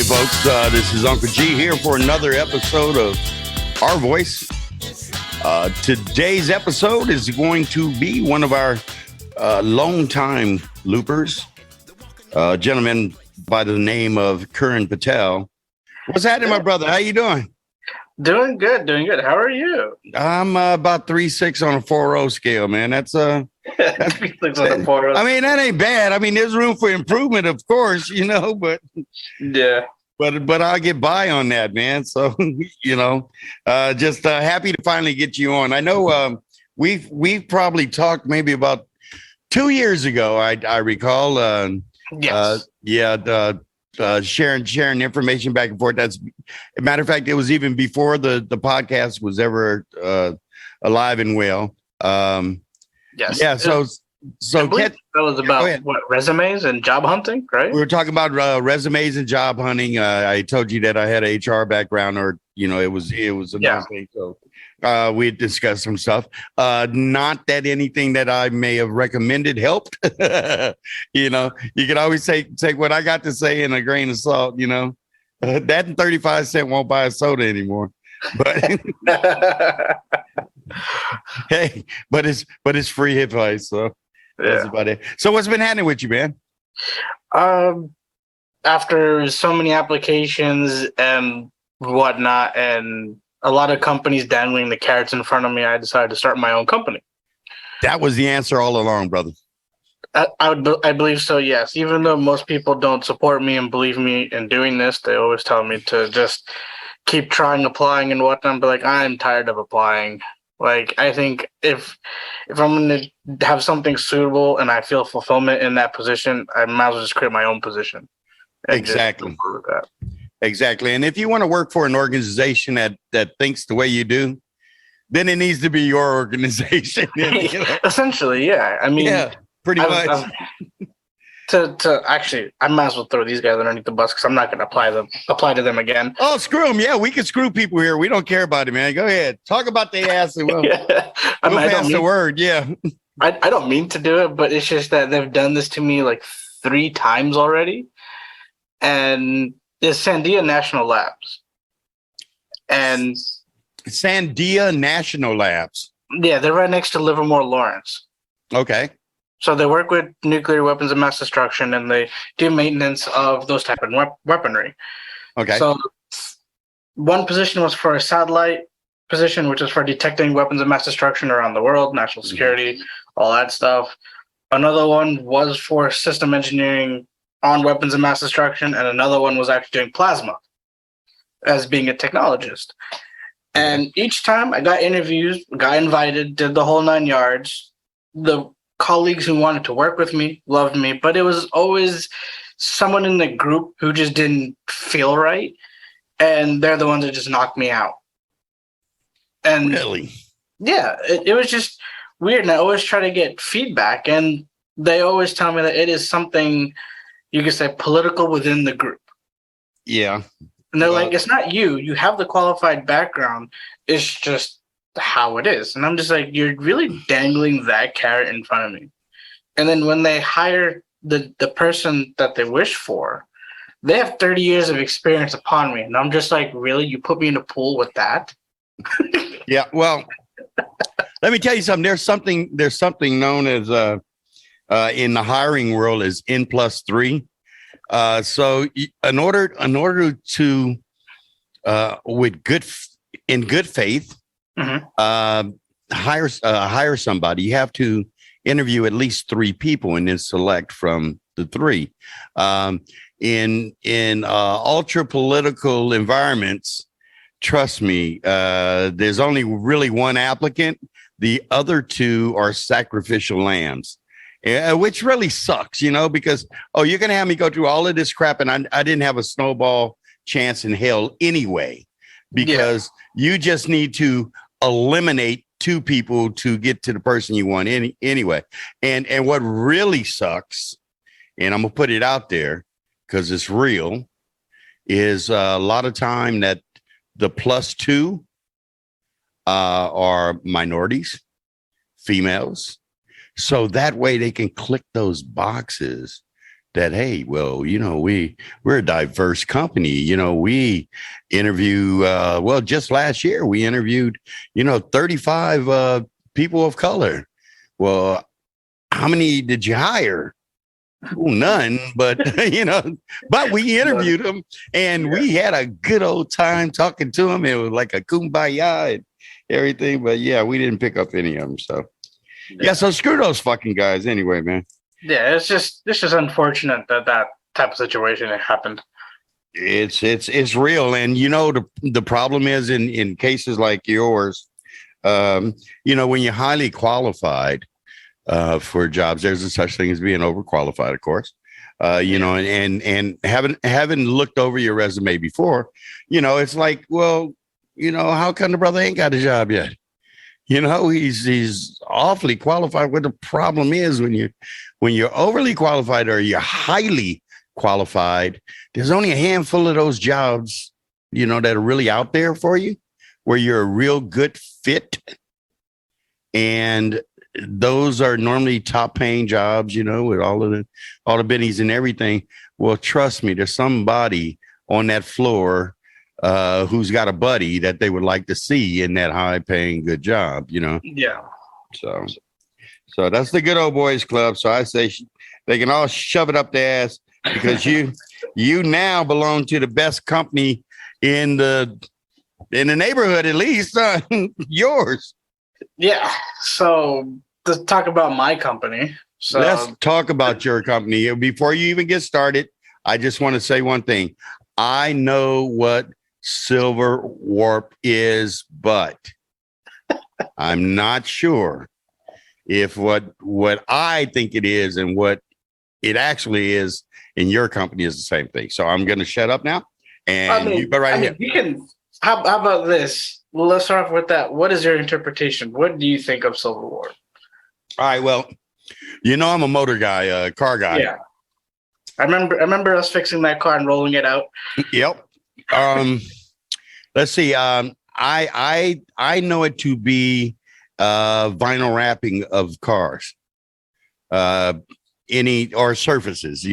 folks. This is Uncle G here for another episode of rVoice. Today's episode is going to be one of our longtime loopers, a gentleman by the name of Kuren Patel. What's happening, my brother? How you doing? Doing good. How are you? I'm about 3.6 on a 4.0 scale, man. That's 3.6 on a 4.0. I mean, that ain't bad. I mean, there's room for improvement, of course, but yeah. But I'll get by on that, man. So, just happy to finally get you on. I know we've probably talked maybe about 2 years ago. I recall. Yes. Sharing information back and forth. That's a matter of fact, it was even before the podcast was ever alive and well. Yes. Yeah. So that was about what, resumes and job hunting, right? We were talking about resumes and job hunting. I told you that I had an HR background, or it was a thing. So we discussed some stuff. Not that anything that I may have recommended helped. You can always take what I got to say in a grain of salt. That and 35 cents won't buy a soda anymore. But hey, but it's free advice. So that's about it. So what's been happening with you, man? After so many applications and whatnot, and a lot of companies dangling the carrots in front of me, I decided to start my own company. That was the answer all along, brother. I believe so, yes. Even though most people don't support me and believe me in doing this, they always tell me to just keep trying, applying and whatnot. But I'm tired of applying. I think if I'm going to have something suitable and I feel fulfillment in that position, I might as well just create my own position. Exactly. Exactly. And if you want to work for an organization that thinks the way you do, then it needs to be your organization. Essentially, yeah. I mean, yeah, pretty much. Actually, I might as well throw these guys underneath the bus because I'm not going to apply to them again. Oh, screw them! Yeah, we can screw people here. We don't care about it, man. Go ahead, talk about their ass. And we'll pass the word. Yeah, I don't mean to do it, but it's just that they've done this to me like 3 times already, and it's Sandia National Labs, and Sandia National Labs. Yeah, they're right next to Livermore Lawrence. Okay. So they work with nuclear weapons of mass destruction, and they do maintenance of those type of weaponry. Okay. So one position was for a satellite position, which is for detecting weapons of mass destruction around the world, national security, all that stuff. Another one was for system engineering on weapons of mass destruction, and another one was actually doing plasma as being a technologist. And each time I got interviews, got invited, did the whole 9 yards. The colleagues who wanted to work with me loved me, but it was always someone in the group who just didn't feel right, and they're the ones that just knocked me out. And really, yeah, it was just weird. And I always try to get feedback, and they always tell me that it is something you could say political within the group. Yeah, and they're like, it's not you. You have the qualified background. It's just how it is. And I'm just like, you're really dangling that carrot in front of me. And then when they hire the person that they wish for, they have 30 years of experience upon me. And I'm just like, really? You put me in a pool with that? Yeah. Well, let me tell you something. There's something known as in the hiring world as N+3. So in order to in good faith, hire somebody, you have to interview at least 3 people and then select from the 3. In ultra political environments, trust me, there's only really one applicant. The other 2 are sacrificial lambs, which really sucks, because you're gonna have me go through all of this crap, and I didn't have a snowball chance in hell anyway, because you just need to eliminate 2 people to get to the person you want anyway. And what really sucks, and I'm gonna put it out there because it's real, is a lot of time that the +2 are minorities, females. So that way they can click those boxes that, hey, well, we're a diverse company. We interview, just last year we interviewed, 35 people of color. Well, how many did you hire? Well, none, but but we interviewed them, and we had a good old time talking to them. It was like a kumbaya and everything. But yeah, we didn't pick up any of them. So yeah, so screw those fucking guys anyway, man. Yeah, it's just unfortunate that type of situation happened. It's real, and the problem is in cases like yours, when you're highly qualified for jobs, there's a such thing as being overqualified, of course. And having looked over your resume before, it's like, well, how come the brother ain't got a job yet? He's awfully qualified. What the problem is when you're overly qualified or you're highly qualified, there's only a handful of those jobs, that are really out there for you, where you're a real good fit. And those are normally top paying jobs, with all the bennies and everything. Well, trust me, there's somebody on that floor who's got a buddy that they would like to see in that high paying good job, Yeah. So that's the good old boys club. So I say they can all shove it up their ass, because you now belong to the best company in the neighborhood, at least yours. Yeah. So to talk about my company. So let's talk about your company. Before you even get started, I just want to say one thing. I know what Silver Warp is, but I'm not sure if what I think it is and what it actually is in your company is the same thing. So I'm going to shut up now, and you go right ahead. You can. How about this? Let's start off with that. What is your interpretation? What do you think of Silver Warp? All right. Well, I'm a motor guy, car guy. Yeah. I remember us fixing that car and rolling it out. Yep. Let's see. I know it to be vinyl wrapping of cars, or surfaces,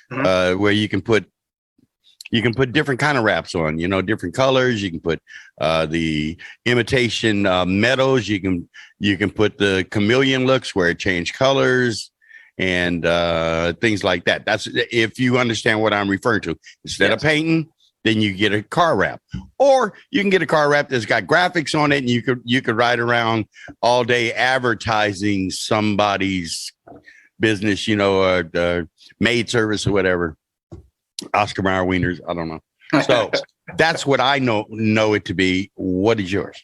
where you can put different kind of wraps on, different colors. You can put the imitation metals. You can put the chameleon looks where it changed colors and things like that. That's if you understand what I'm referring to. Instead of painting, then you get a car wrap, or you can get a car wrap that's got graphics on it, and you could ride around all day advertising somebody's business, or maid service or whatever. Oscar Mayer wieners, I don't know. So that's what I know it to be. What is yours?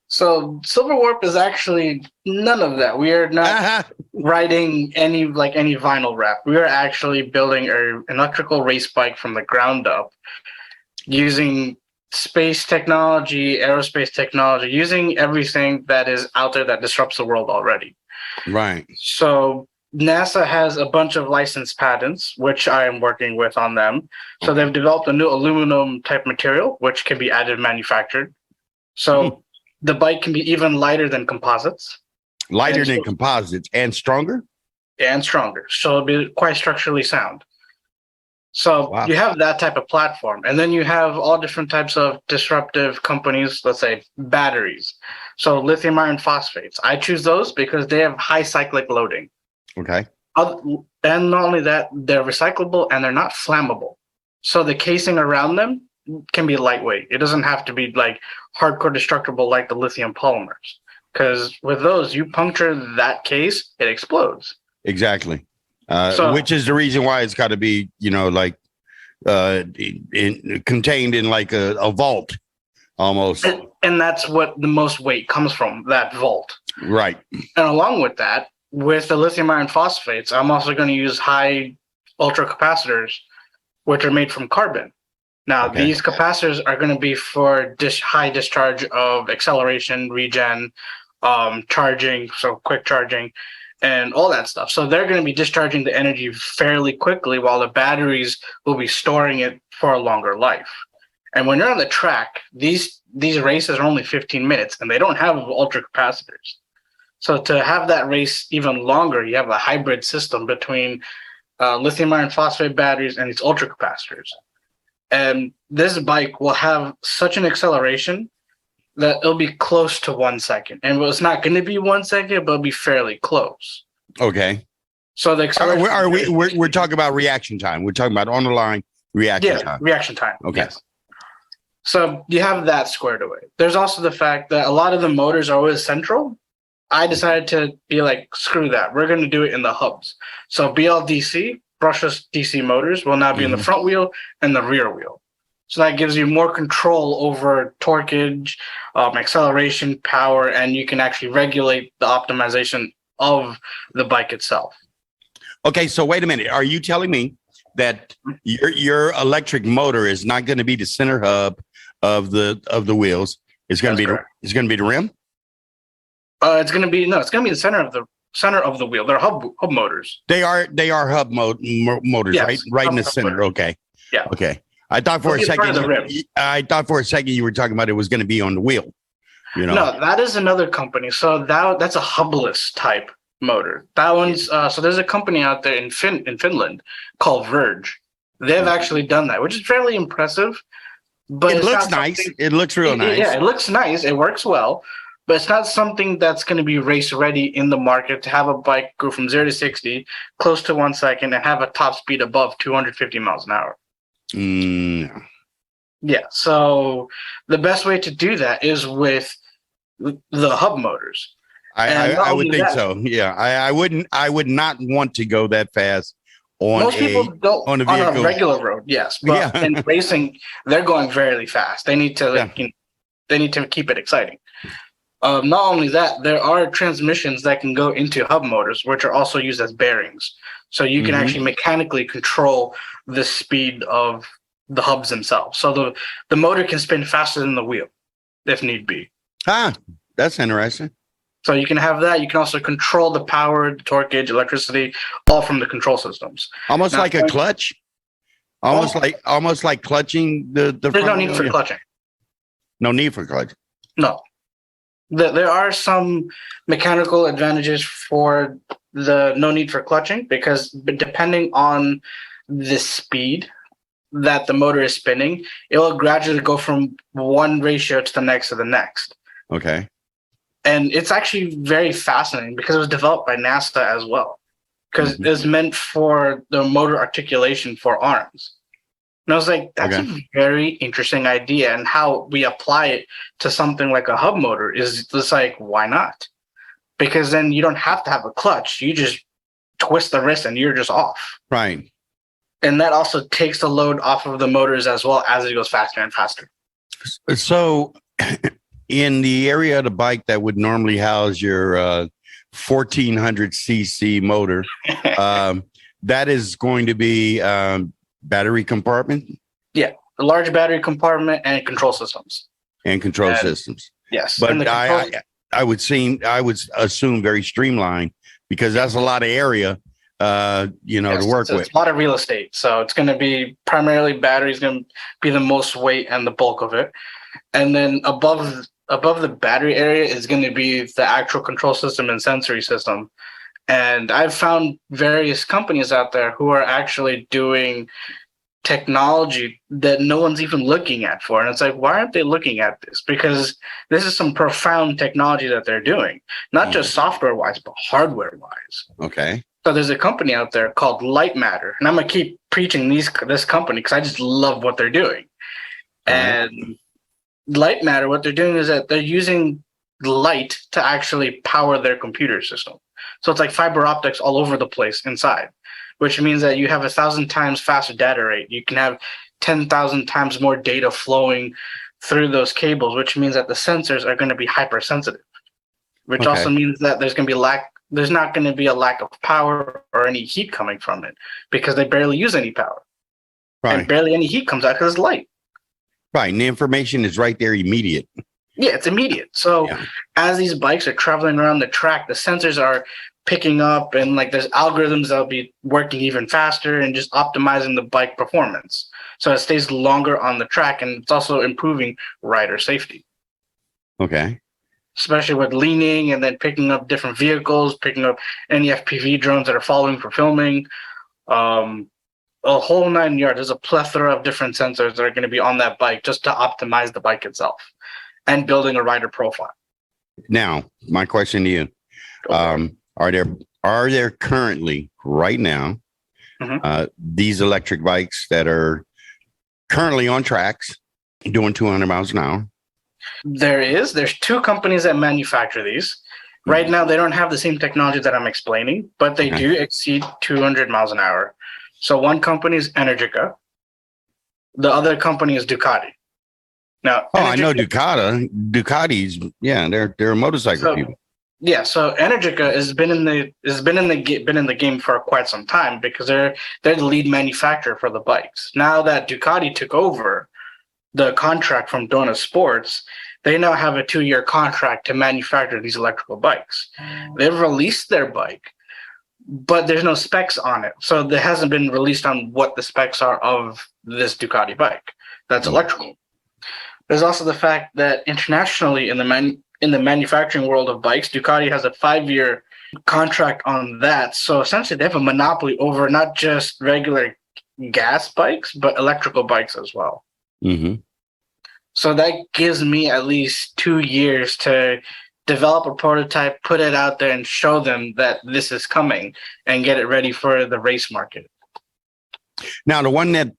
So Silver Warp is actually none of that. We are not writing any vinyl wrap. We are actually building an electrical race bike from the ground up, using space technology, aerospace technology, using everything that is out there that disrupts the world already. Right. So NASA has a bunch of licensed patents, which I am working with on them. So they've developed a new aluminum type material, which can be additive manufactured. So the bike can be even lighter than composites. Lighter than composites and stronger? And stronger. So it'll be quite structurally sound. So you have that type of platform. And then you have all different types of disruptive companies, let's say batteries. So lithium iron phosphates. I choose those because they have high cyclic loading. Okay. And not only that, they're recyclable and they're not flammable. So the casing around them can be lightweight. It doesn't have to be like hardcore destructible like the lithium polymers. Because with those, you puncture that case, it explodes. Exactly. Which is the reason why it's got to be, contained in like a vault almost. And that's what the most weight comes from, that vault. Right. And along with that, with the lithium iron phosphates, I'm also going to use high ultra capacitors, which are made from carbon. Now, these capacitors are going to be for high discharge of acceleration, regen, charging, so quick charging, and all that stuff. So they're going to be discharging the energy fairly quickly, while the batteries will be storing it for a longer life. And when you're on the track, these races are only 15 minutes, and they don't have ultra capacitors. So to have that race even longer, you have a hybrid system between lithium iron phosphate batteries, and these ultra capacitors. And this bike will have such an acceleration that it'll be close to 1 second. And it's not going to be 1 second, but it'll be fairly close. Okay. So the acceleration. We're talking about reaction time. We're talking about on the line reaction time. Reaction time. Okay. Yes. So you have that squared away. There's also the fact that a lot of the motors are always central. I decided to be like, screw that. We're going to do it in the hubs. So BLDC, brushless DC motors, will now be in the front wheel and the rear wheel. So that gives you more control over torquage, acceleration, power, and you can actually regulate the optimization of the bike itself. Okay, so wait a minute. Are you telling me that your electric motor is not going to be the center hub of the wheels? It's going to be the rim? It's going to be the center of the wheel. They're hub motors. They are hub motors, Yes, right? Right in the hub center. motor. Okay. Yeah. Okay. I thought for a second you were talking about it was going to be on the wheel. You know. No, that is another company. So that's a hubless type motor. That one's so there's a company out there in Finland called Verge. They've actually done that, which is fairly impressive. But it looks nice. It looks real nice. Yeah, it looks nice. It works well. But it's not something that's going to be race ready in the market to have a bike go from 0 to 60 close to 1 second and have a top speed above 250 miles an hour. Yeah. So the best way to do that is with the hub motors. I would think so. Yeah. I would not want to go that fast most people don't on a vehicle. On a regular road. Yes. But in racing, they're going very fast. They need to they need to keep it exciting. Not only that, there are transmissions that can go into hub motors, which are also used as bearings. So you can actually mechanically control the speed of the hubs themselves. So the motor can spin faster than the wheel, if need be. That's interesting. So you can have that. You can also control the power, the torquage, electricity, all from the control systems. Almost like a clutch. Almost like clutching the There's no need for clutching. No need for clutch. No. There are some mechanical advantages for the no need for clutching because depending on the speed that the motor is spinning, it will gradually go from one ratio to the next. Okay. And it's actually very fascinating because it was developed by NASA as well because it's meant for the motor articulation for arms. And I was like, that's a very interesting idea. And how we apply it to something like a hub motor is just like, why not? Because then you don't have to have a clutch. You just twist the wrist and you're just off. Right. And that also takes the load off of the motors as well as it goes faster and faster. So in the area of the bike that would normally house your 1400 cc motor, that is going to be battery compartment? Yeah, a large battery compartment and control systems. Yes. But I would assume very streamlined because that's a lot of area to work with. It's a lot of real estate. So it's going to be primarily batteries going to be the most weight and the bulk of it. And then above the battery area is going to be the actual control system and sensory system. And I've found various companies out there who are actually doing technology that no one's even looking at for. And it's like, why aren't they looking at this? Because this is some profound technology that they're doing, not just software-wise, but hardware-wise. Okay. So there's a company out there called Light Matter. And I'm going to keep preaching this company because I just love what they're doing. And Light Matter, what they're doing is that they're using light to actually power their computer system. So it's like fiber optics all over the place inside, which means that you have 1,000 times faster data rate. You can have 10,000 times more data flowing through those cables, which means that the sensors are going to be hypersensitive, which also means that there's not going to be a lack of power or any heat coming from it because they barely use any power. Right. And barely any heat comes out because it's light. Right. And the information is right there immediate. Yeah, it's immediate. So as these bikes are traveling around the track, the sensors are picking up and like there's algorithms that'll be working even faster and just optimizing the bike performance. So it stays longer on the track and it's also improving rider safety. Okay. Especially with leaning and then picking up different vehicles, picking up any FPV drones that are following for filming. a whole 9 yards. There's a plethora of different sensors that are going to be on that bike just to optimize the bike itself and building a rider profile. Now, my question to you, are there currently right now these electric bikes that are currently on tracks doing 200 miles an hour? There's two companies that manufacture these. Right now, they don't have the same technology that I'm explaining, but they do exceed 200 miles an hour. So one company is Energica. The other company is Ducati. Now, I know Ducati. Ducati's, yeah, they're a motorcycle people. Yeah, so Energica has been in the game for quite some time because they're the lead manufacturer for the bikes. Now that Ducati took over the contract from Dona Sports, they now have a 2-year contract to manufacture these electrical bikes. They've released their bike, but there's no specs on it. So there hasn't been released on what the specs are of this Ducati bike that's electrical. There's also the fact that internationally in the manufacturing world of bikes, Ducati has a 5-year contract on that. So essentially they have a monopoly over not just regular gas bikes, but electrical bikes as well. Mm-hmm. So that gives me at least 2 years to develop a prototype, put it out there, and show them that this is coming and get it ready for the race market. Now, the one that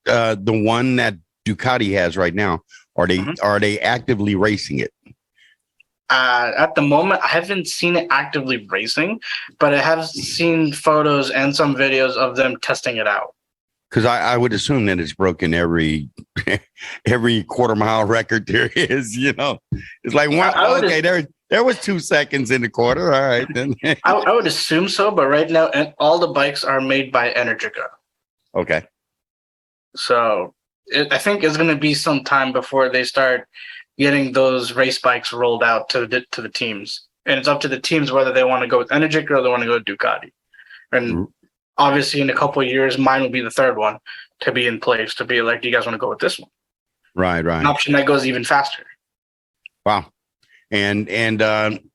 Ducati has right now, are they actively racing it? At the moment, I haven't seen it actively racing, but I have seen photos and some videos of them testing it out. Because I would assume that it's broken every quarter mile record there is. It's like there was 2 seconds in the quarter. All right, then. I would assume so, but right now, all the bikes are made by Energica. Okay. So I think it's going to be some time before they start getting those race bikes rolled out to the teams, and it's up to the teams whether they want to go with Energica or they want to go with Ducati. And obviously, in a couple of years, mine will be the third one to be in place. To be like, do you guys want to go with this one? Right. An option that goes even faster. Wow. And I'm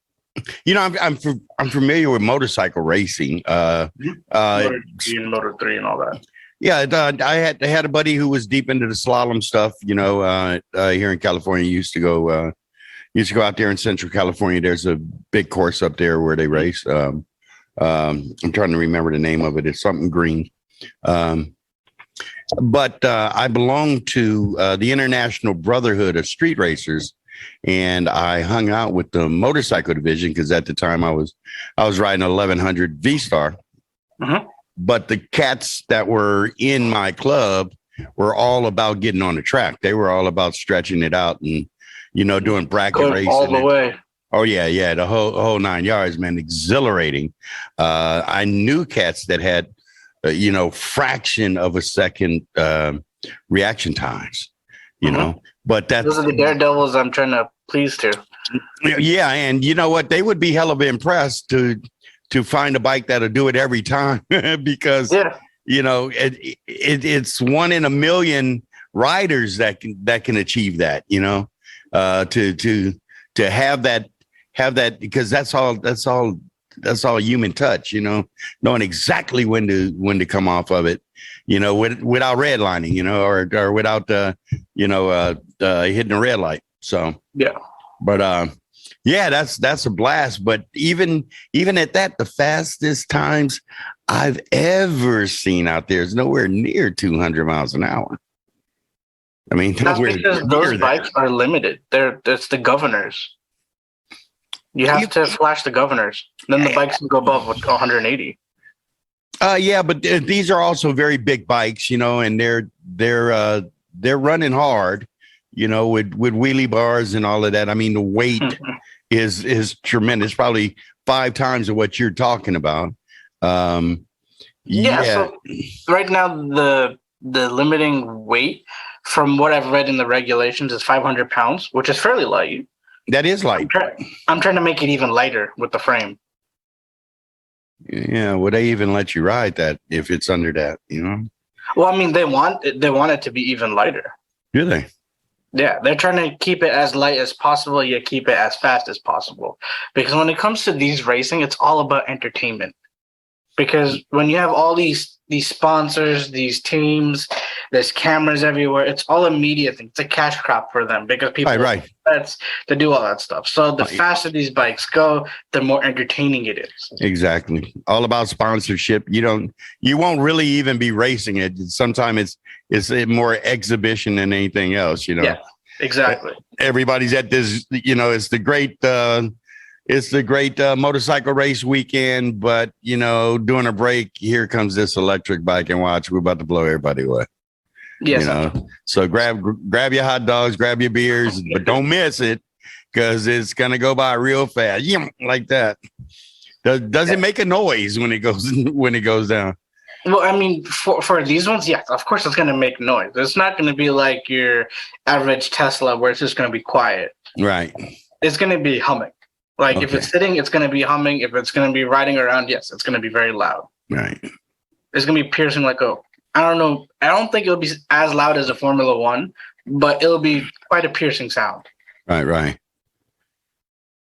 familiar with motorcycle racing. Motor 2 and Motor 3 and all that. Yeah, I had a buddy who was deep into the slalom stuff. Here in California, used to go out there in Central California. There's a big course up there where they race. I'm trying to remember the name of it. It's something green. But I belong to the International Brotherhood of Street Racers, and I hung out with the motorcycle division because at the time I was riding a 1100 V-Star. But the cats that were in my club were all about getting on the track. They were all about stretching it out and, doing bracket racing. All the way. Oh, yeah. The whole 9 yards, man. Exhilarating. I knew cats that had, fraction of a second reaction times, but those are the daredevils I'm trying to please to. Yeah. And you know what? They would be hell of impressed to find a bike that'll do it every time because, it's 1 in a million riders that can achieve that, to have that because that's all human touch, knowing exactly when to come off of it, without redlining, or without, hitting a red light. So, yeah, but, yeah, that's a blast. But even at that, the fastest times I've ever seen out there is nowhere near 200 miles an hour. I mean, that's because those bikes are limited. It's the governors. You have to flash the governors. Then the bikes can go above 180. Yeah, but these are also very big bikes, and they're running hard, with wheelie bars and all of that. I mean, the weight is tremendous, probably 5 times of what you're talking about. So right now the limiting weight from what I've read in the regulations is 500 pounds, which is fairly light. That is light. I'm trying to make it even lighter with the frame. Yeah, would they even let you ride that if it's under that, Well, I mean, they want it to be even lighter. Do they? Yeah, they're trying to keep it as light as possible, yet keep it as fast as possible. Because when it comes to these racing, it's all about entertainment. Because when you have all these these sponsors, these teams, there's cameras everywhere. It's all a media thing. It's a cash crop for them because people Right. bets to do all that stuff. So the faster these bikes go, the more entertaining it is. Exactly. All about sponsorship. You won't really even be racing it. Sometimes it's more exhibition than anything else, Yeah, exactly. Everybody's at this, it's the great motorcycle race weekend, but during a break, here comes this electric bike and watch. We're about to blow everybody away. Yes. So grab your hot dogs, grab your beers, but don't miss it because it's gonna go by real fast. Like that. Does it make a noise when it goes down? Well, I mean, for these ones, yeah, of course it's gonna make noise. It's not gonna be like your average Tesla where it's just gonna be quiet. Right. It's gonna be humming. Like if it's sitting, it's gonna be humming. If it's gonna be riding around, yes, it's gonna be very loud. Right. It's gonna be piercing like I don't know. I don't think it'll be as loud as a Formula One, but it'll be quite a piercing sound. Right.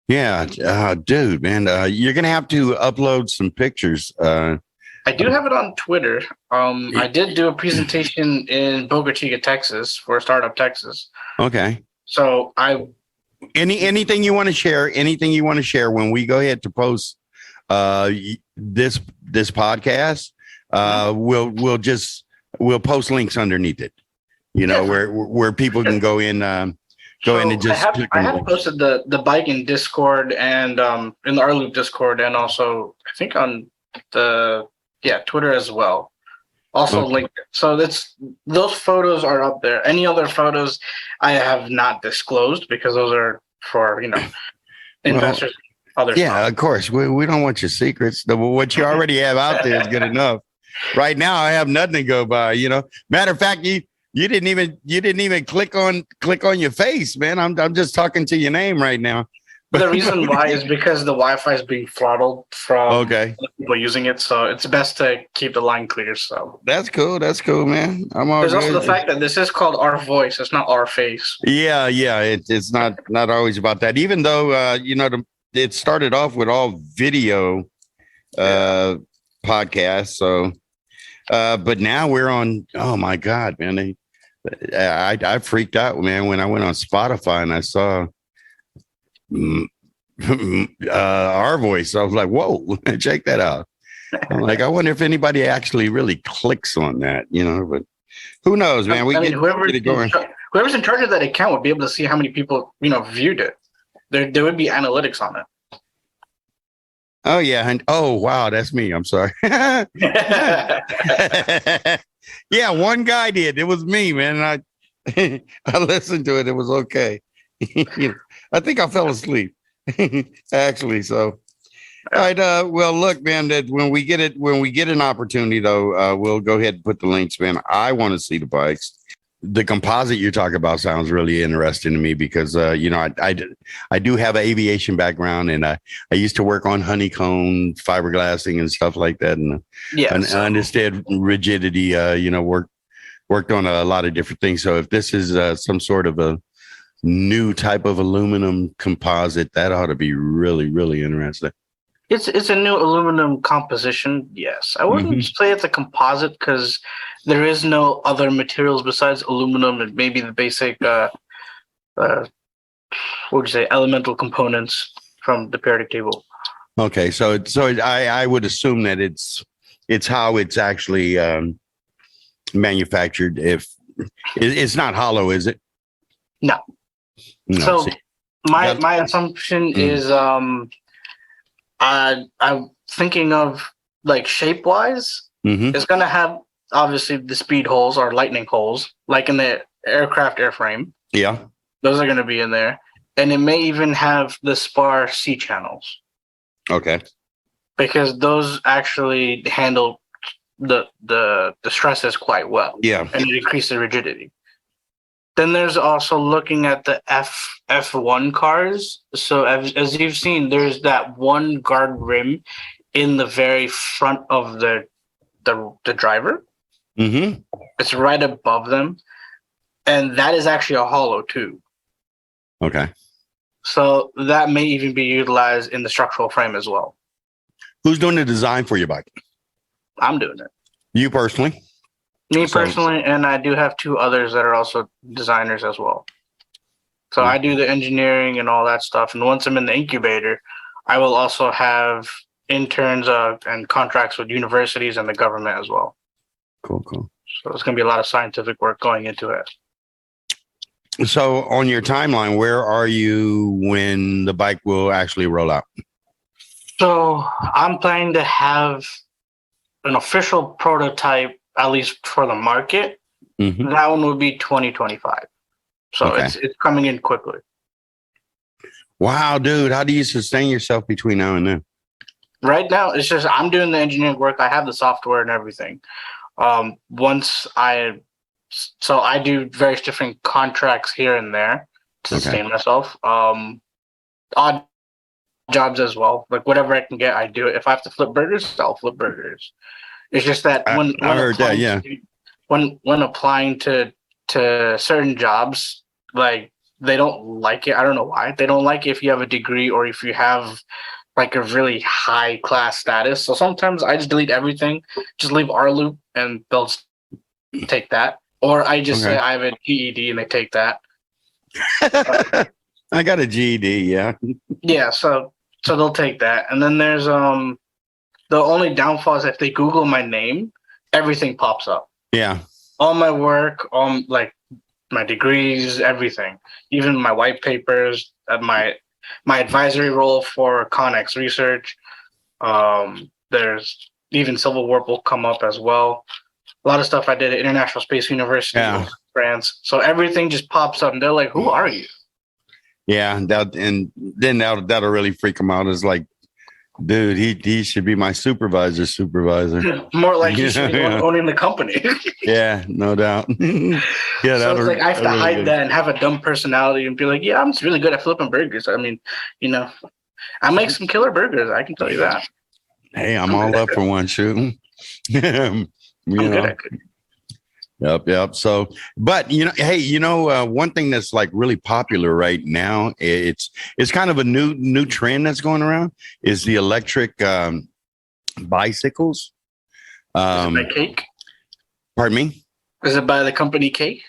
Yeah, dude, man, you're gonna have to upload some pictures. I do have it on Twitter. I did do a presentation in Boca Chica, Texas, for Startup Texas. Okay. So anything you want to share? Anything you want to share when we go ahead to post this podcast? We'll post links underneath it. Where people can go in. And just. I have posted the bike in Discord and in the rLoop Discord and also I think on the Twitter as well. Also linked it. So those photos are up there. Any other photos I have not disclosed because those are for investors. Stuff. Of course. We don't want your secrets. What you already have out there is good enough. Right now, I have nothing to go by. Matter of fact, you didn't even click on your face, man. I'm just talking to your name right now. The reason why is because the Wi-Fi is being throttled from people using it, so it's best to keep the line clear. So that's cool, man. There's also the fact that this is called rVoice. It's not rFace. Yeah. It's not always about that. Even though it started off with all video podcasts. So, but now we're on. Oh my God, man! I freaked out, man, when I went on Spotify and I saw rVoice. I was like, whoa, check that out. I'm like, I wonder if anybody actually really clicks on that, but who knows, man? Whoever's in charge of that account would be able to see how many people, viewed it. There would be analytics on it. Oh yeah. And wow, that's me. I'm sorry. Yeah, one guy did. It was me, man. And I listened to it. It was okay. I think I fell asleep actually. So, all right. Well, look, man, that when we get an opportunity though, we'll go ahead and put the links, man. I want to see the bikes. The composite you're talking about sounds really interesting to me because, I do have an aviation background and I used to work on honeycomb fiberglassing and stuff like that. And I understand rigidity, worked on a lot of different things. So if this is some sort of a new type of aluminum composite, that ought to be really, really interesting. It's a new aluminum composition. Yes, I wouldn't say it's a composite because there is no other materials besides aluminum and maybe the basic what would you say, elemental components from the periodic table. Okay, so I would assume that it's how it's actually manufactured. If it's not hollow, is it? No. So my assumption is I'm thinking of like shape wise, it's gonna have obviously the speed holes or lightning holes, like in the aircraft airframe. Yeah. Those are gonna be in there. And it may even have the spar C channels. Okay. Because those actually handle the stresses quite well. Yeah. And it increases the rigidity. Then there's also looking at the F1 cars. So as you've seen, there's that one guard rim in the very front of the driver. Mm-hmm. It's right above them. And that is actually a hollow too. Okay. So that may even be utilized in the structural frame as well. Who's doing the design for your bike? I'm doing it. You personally? Me So, personally, and I do have two others that are also designers as well. So I do the engineering and all that stuff. And once I'm in the incubator, I will also have interns and contracts with universities and the government as well. cool. So there's going to be a lot of scientific work going into it. So on your timeline, where are you when the bike will actually roll out? So I'm planning to have an official prototype, at least for the market. Mm-hmm. That one would be 2025. So Okay. it's coming in quickly. Wow, dude, how do you sustain yourself between now and then? Right now, it's just I'm doing the engineering work. I have the software and everything. So I do various different contracts here and there to sustain myself. Odd jobs as well. Like whatever I can get, I do it. If I have to flip burgers, I'll flip burgers. It's just that I heard that, yeah. When applying to certain jobs, like they don't like it. I don't know why. They don't like it if you have a degree or if you have like a really high class status. So sometimes I just delete everything, just leave rLoop and they'll take that. Or I just say I have a GED and they take that. I got a GED, yeah. Yeah, so they'll take that. And then there's the only downfall is if they Google my name, everything pops up. Yeah. All my work, like my degrees, everything. Even my white papers, my advisory role for Connex research. There's even Civil War will come up as well. A lot of stuff I did at International Space University in France. So everything just pops up and they're like, who are you? Yeah, that'll really freak them out. It's like, dude, he should be my supervisor. More like he should be owning the company. Yeah, no doubt. Yeah, so it's like I have to hide that and have a dumb personality and be like, yeah, I'm just really good at flipping burgers. I mean, I make some killer burgers. I can tell you that. Hey, I'm all up for one shooting. I'm good at it. Yep. So, but hey, one thing that's like really popular right now, it's kind of a new trend that's going around is the electric bicycles. Is it by Cake? Pardon me? Is it by the company Cake?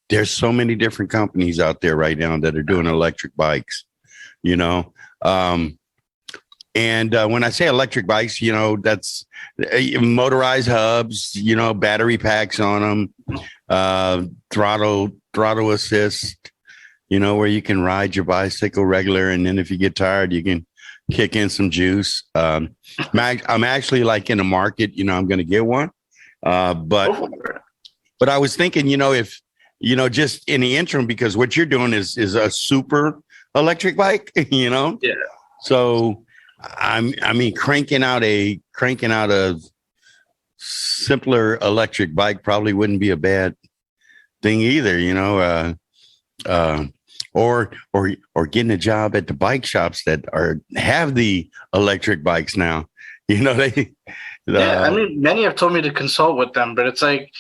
There's so many different companies out there right now that are doing electric bikes, and when I say electric bikes, that's motorized hubs, battery packs on them, throttle assist, where you can ride your bicycle regular. And then if you get tired, you can kick in some juice. I'm actually like in the market, I'm going to get one. But I was thinking, if, just in the interim, because what you're doing is a super electric bike, Yeah. So, cranking out a simpler electric bike probably wouldn't be a bad thing either, or getting a job at the bike shops that have the electric bikes now. Many have told me to consult with them, but it's like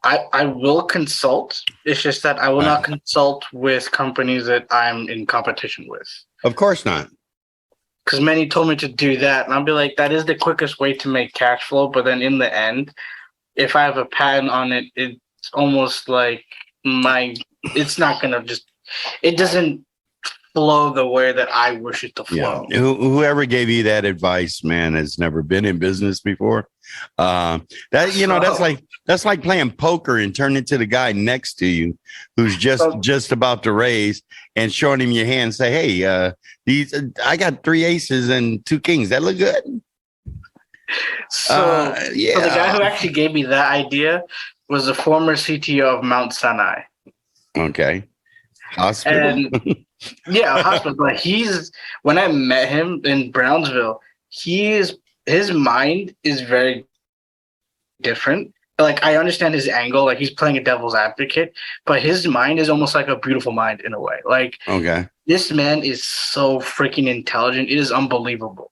I will consult. It's just that I will not consult with companies that I'm in competition with. Of course not. Because many told me to do that, and I'll be like, that is the quickest way to make cash flow. But then in the end, if I have a patent on it, it's almost like it's not gonna it doesn't flow the way that I wish it to flow. Yeah. Whoever gave you that advice, man, has never been in business before. That's like playing poker and turning to the guy next to you who's just about to raise and showing him your hand and say, hey, I got 3 aces and 2 kings. That look good. So the guy who actually gave me that idea was the former CTO of Mount Sinai. Okay. Hospital. And hospital. But when I met him in Brownsville, his mind is very different. Like, I understand his angle, like he's playing a devil's advocate, but his mind is almost like a beautiful mind in a way. Like, this man is so freaking intelligent. It is unbelievable.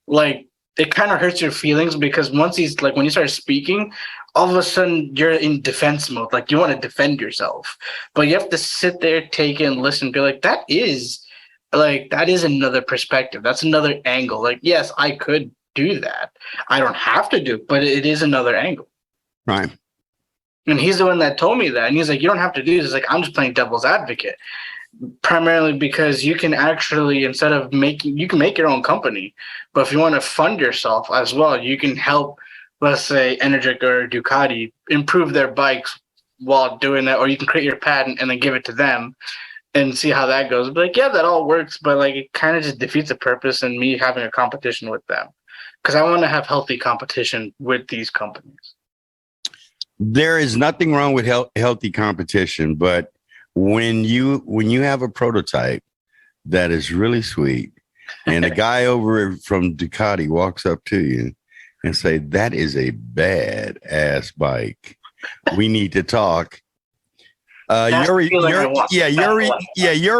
Like, it kind of hurts your feelings because once when you start speaking, all of a sudden you're in defense mode. Like, you want to defend yourself, but you have to sit there, take it, and listen, be like, that is another perspective. That's another angle. Like, yes, I could do that. I don't have to do it, but it is another angle. Right. And he's the one that told me that. And he's like, you don't have to do this. Like, I'm just playing devil's advocate. Primarily because you can actually, instead of you can make your own company. But if you want to fund yourself as well, you can help, let's say, Energic or Ducati improve their bikes while doing that. Or you can create your patent and then give it to them and see how that goes. But like, yeah, that all works. But like, it kind of just defeats the purpose in me having a competition with them. Because I want to have healthy competition with these companies. There is nothing wrong with healthy competition, but when you have a prototype that is really sweet, and a guy over from Ducati walks up to you and say, "That is a bad ass bike. We need to talk." Your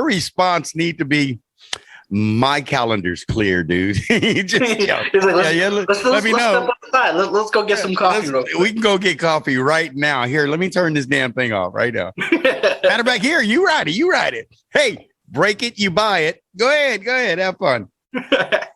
response need to be, "My calendar's clear, dude." You just, let me know. Let's go get some coffee. We can go get coffee right now. Here, let me turn this damn thing off right now. Matter of fact, here, you ride it. Hey, break it, you buy it. Go ahead, have fun. That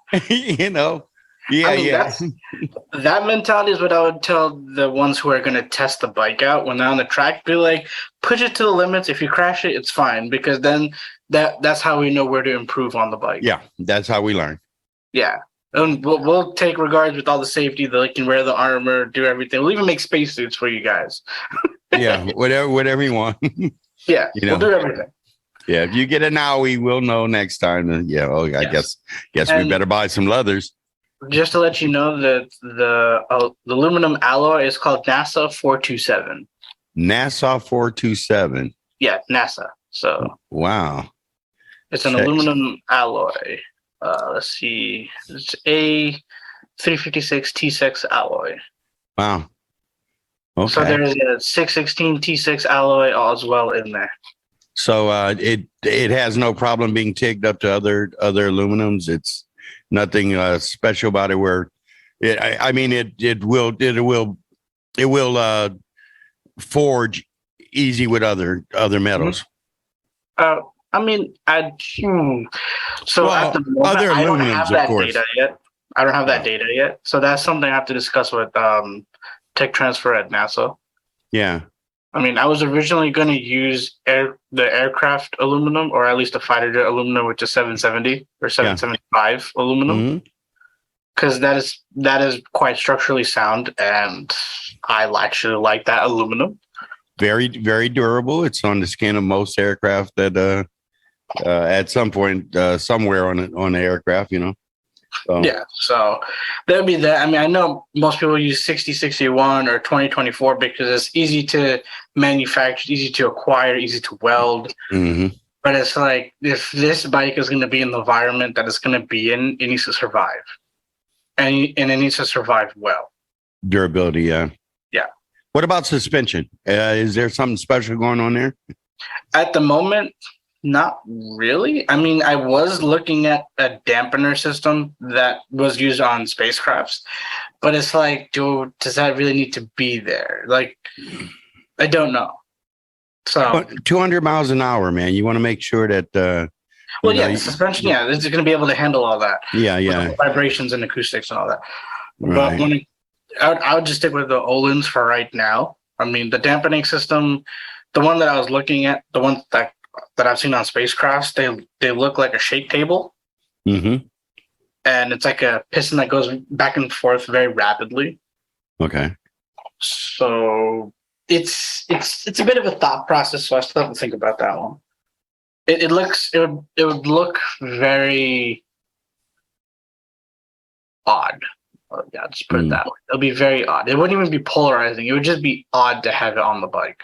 mentality is what I would tell the ones who are going to test the bike out when they're on the track. Be like, push it to the limits. If you crash it, it's fine, because then that's how we know where to improve on the bike. Yeah, that's how we learn. Yeah. And we'll take regards with all the safety. They can wear the armor, do everything. We'll even make spacesuits for you guys. Yeah, whatever you want. Yeah, we'll do everything. Yeah, if you get an owie, we'll know next time. I guess we better buy some leathers. Just to let you know that the aluminum alloy is called NASA 427. NASA 427. Yeah, NASA. So wow, it's an aluminum alloy. Let's see, it's a 356 T6 alloy. Wow. Okay. So there's a 616 T6 alloy as well in there. So it has no problem being tigged up to other aluminums. It's nothing special about it. Where it will forge easy with other metals. So at the moment, other I don't aluminums, have that of course. data yet. I don't have that data yet. So that's something I have to discuss with tech transfer at NASA. Yeah. I mean, I was originally going to use the aircraft aluminum, or at least the fighter jet aluminum, which is 770 or 775 aluminum, because that is quite structurally sound, and I actually like that aluminum. Very, very durable. It's on the skin of most aircraft that at some point somewhere on the aircraft, So. Yeah, so that'd be that. I mean, I know most people use 6061 or 2024 because it's easy to manufacture, easy to acquire, easy to weld. Mm-hmm. But it's like, if this bike is going to be in the environment that it's going to be in, it needs to survive. And it needs to survive well. Durability, yeah. Yeah. What about suspension? Is there something special going on there? At the moment, not really. I mean, I was looking at a dampener system that was used on spacecrafts, but it's like, does that really need to be there? Like, I don't know. So 200 miles an hour, man. You want to make sure that. The suspension. Yeah, it's going to be able to handle all that. Yeah. Vibrations and acoustics and all that. Right. But I would just stick with the Öhlins for right now. I mean, the dampening system, the one that I was looking at, the one that I've seen on spacecrafts, they look like a shake table. Mm-hmm. And it's like a piston that goes back and forth very rapidly. Okay. So it's a bit of a thought process, so I still have to think about that one. It would look very odd. Yeah, just put it that way. It'll be very odd. It wouldn't even be polarizing. It would just be odd to have it on the bike.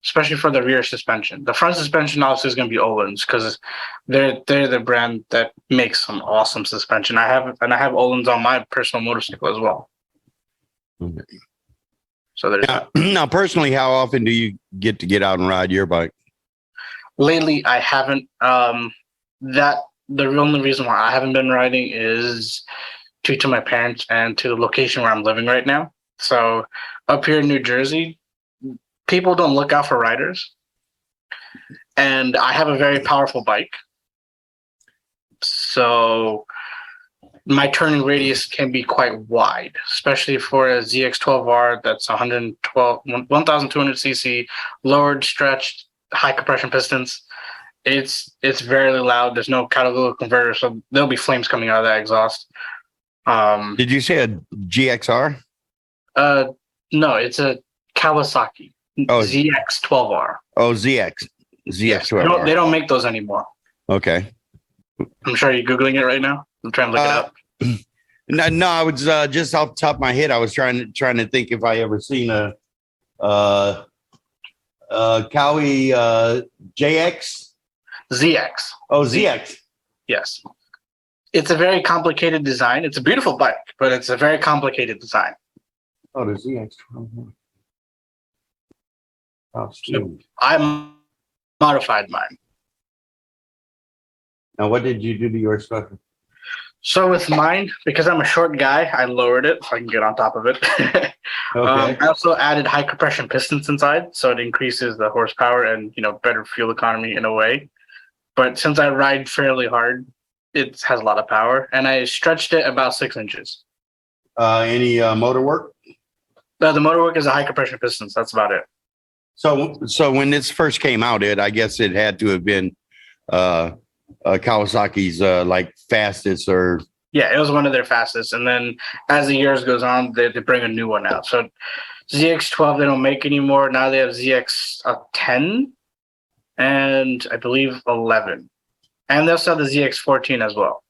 Especially for the rear suspension. The front suspension obviously is going to be Öhlins because they're the brand that makes some awesome suspension. I have Öhlins on my personal motorcycle as well. Okay. So there's now, personally, how often do you get out and ride your bike? Lately, I haven't. The only reason why I haven't been riding is due to my parents and to the location where I'm living right now. So up here in New Jersey, people don't look out for riders, and I have a very powerful bike. So my turning radius can be quite wide, especially for a ZX12R that's 1,200 cc, lowered, stretched, high compression pistons. It's very loud. There's no catalytic converter, so there'll be flames coming out of that exhaust. Did you say a GXR? No, it's a Kawasaki ZX12R. Oh, ZX. Yes, ZX12R. they don't make those anymore. Okay. I'm sure you're Googling it right now. I'm trying to look it up. No, I was just off the top of my head. I was trying to think if I ever seen a Cowie JX. ZX. Oh, ZX. Yes. It's a very complicated design. It's a beautiful bike, but it's a very complicated design. Oh, the ZX12. Oh, So I modified mine. now, what did you do to your stuff? So with mine, because I'm a short guy, I lowered it so I can get on top of it. Okay. I also added high compression pistons inside, so it increases the horsepower and better fuel economy in a way. But since I ride fairly hard, it has a lot of power, and I stretched it about 6 inches. Any motor work? The motor work is a high compression pistons. That's about it. So when this first came out, I guess it had to have been Kawasaki's like fastest or. Yeah, it was one of their fastest. And then as the years goes on, they bring a new one out. So ZX12 they don't make anymore. Now they have ZX10 and I believe 11. And they also have the ZX14 as well.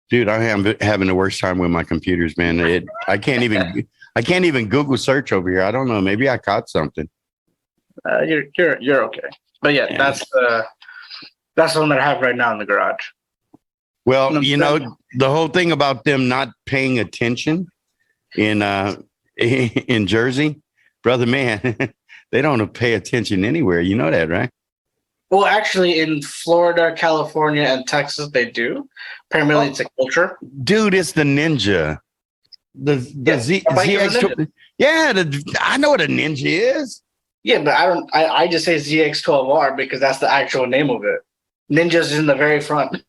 Dude, I am having the worst time with my computers, man. I can't even Google search over here. I don't know. Maybe I caught something. You're okay. But yeah, that's the one that I have right now in the garage. Well, the whole thing about them not paying attention in Jersey, brother, man, they don't pay attention anywhere. You know that, right? Well, actually, in Florida, California, and Texas, they do. Primarily, it's a culture. Dude, it's the Ninja. The ZX. Yeah, I know what a Ninja is. Yeah, but I just say ZX12R because that's the actual name of it. Ninja's in the very front.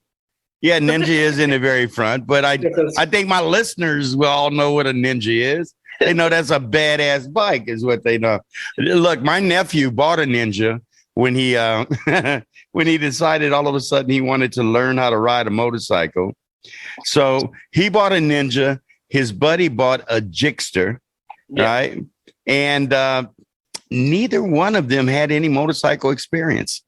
Yeah, Ninja is in the very front, but I think my listeners will all know what a Ninja is. They know that's a badass bike, is what they know. Look, my nephew bought a Ninja when he decided all of a sudden he wanted to learn how to ride a motorcycle. So he bought a Ninja. His buddy bought a Gixxter, right? And neither one of them had any motorcycle experience.